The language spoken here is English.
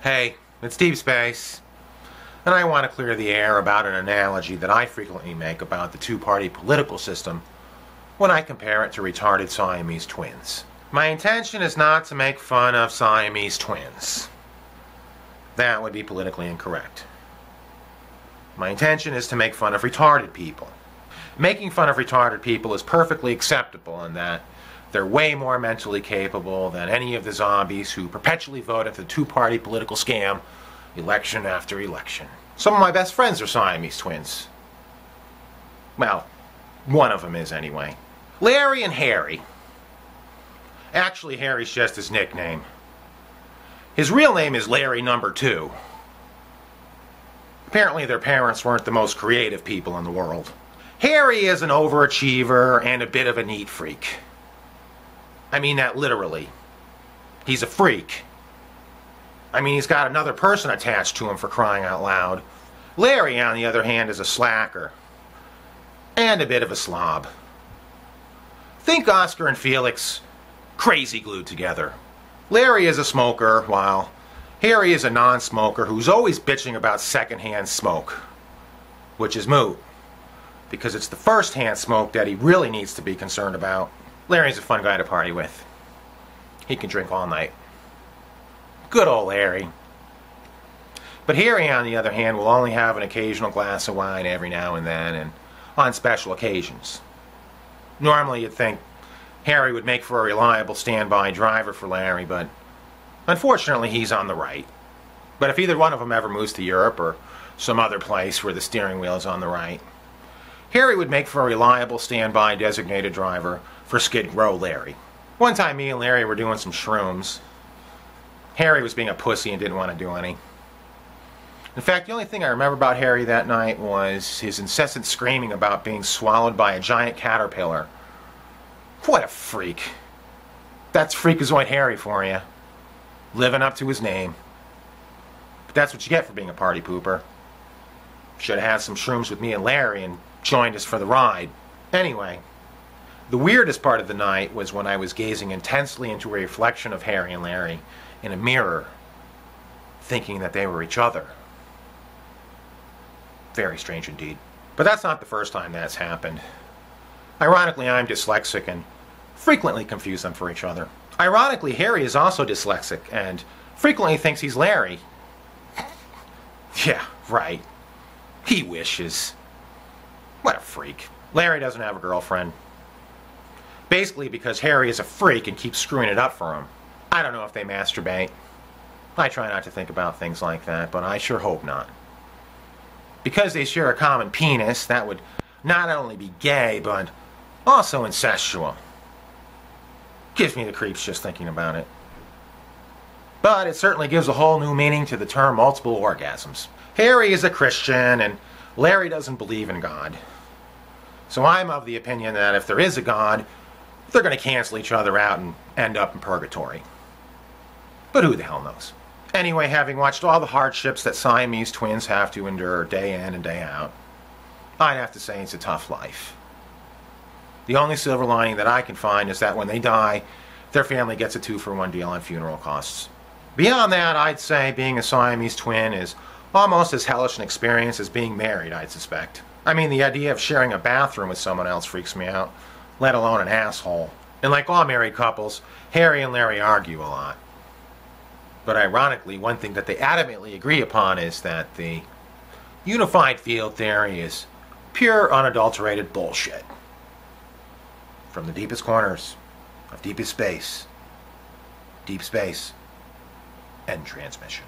Hey, it's Deep Space, and I want to clear the air about an analogy that I frequently make about the two-party political system when I compare it to retarded Siamese twins. My intention is not to make fun of Siamese twins. That would be politically incorrect. My intention is to make fun of retarded people. Making fun of retarded people is perfectly acceptable in that they're way more mentally capable than any of the zombies who perpetually vote at the two-party political scam, election after election. Some of my best friends are Siamese twins. Well, one of them is anyway. Larry and Harry. Actually, Harry's just his nickname. His real name is Larry Number 2. Apparently their parents weren't the most creative people in the world. Harry is an overachiever and a bit of a neat freak. I mean that literally. He's a freak. I mean, he's got another person attached to him, for crying out loud. Larry, on the other hand, is a slacker. And a bit of a slob. Think Oscar and Felix crazy glued together. Larry is a smoker, while Harry is a non-smoker who's always bitching about secondhand smoke. Which is moot, because it's the first-hand smoke that he really needs to be concerned about. Larry's a fun guy to party with. He can drink all night. Good old Larry. But Harry, on the other hand, will only have an occasional glass of wine every now and then, and on special occasions. Normally you'd think Harry would make for a reliable standby driver for Larry, but unfortunately he's on the right. But if either one of them ever moves to Europe or some other place where the steering wheel is on the right, Harry would make for a reliable standby designated driver for Skid Row Larry. One time me and Larry were doing some shrooms. Harry was being a pussy and didn't want to do any. In fact, the only thing I remember about Harry that night was his incessant screaming about being swallowed by a giant caterpillar. What a freak. That's Freakazoid Harry for you. Living up to his name. But that's what you get for being a party pooper. Should have had some shrooms with me and Larry and joined us for the ride. Anyway, the weirdest part of the night was when I was gazing intensely into a reflection of Harry and Larry in a mirror, thinking that they were each other. Very strange indeed. But that's not the first time that's happened. Ironically, I'm dyslexic and frequently confuse them for each other. Ironically, Harry is also dyslexic and frequently thinks he's Larry. Yeah, right. He wishes. What a freak. Larry doesn't have a girlfriend. Basically because Harry is a freak and keeps screwing it up for him. I don't know if they masturbate. I try not to think about things like that, but I sure hope not. Because they share a common penis, that would not only be gay, but also incestual. Gives me the creeps just thinking about it. But it certainly gives a whole new meaning to the term multiple orgasms. Harry is a Christian, and Larry doesn't believe in God. So I'm of the opinion that if there is a God, they're going to cancel each other out and end up in purgatory. But who the hell knows? Anyway, having watched all the hardships that Siamese twins have to endure day in and day out, I'd have to say it's a tough life. The only silver lining that I can find is that when they die, their family gets a 2-for-1 deal on funeral costs. Beyond that, I'd say being a Siamese twin is almost as hellish an experience as being married, I'd suspect. I mean, the idea of sharing a bathroom with someone else freaks me out, let alone an asshole. And like all married couples, Harry and Larry argue a lot. But ironically, one thing that they adamantly agree upon is that the unified field theory is pure, unadulterated bullshit. From the deepest corners of deepest space, deep space, end transmission.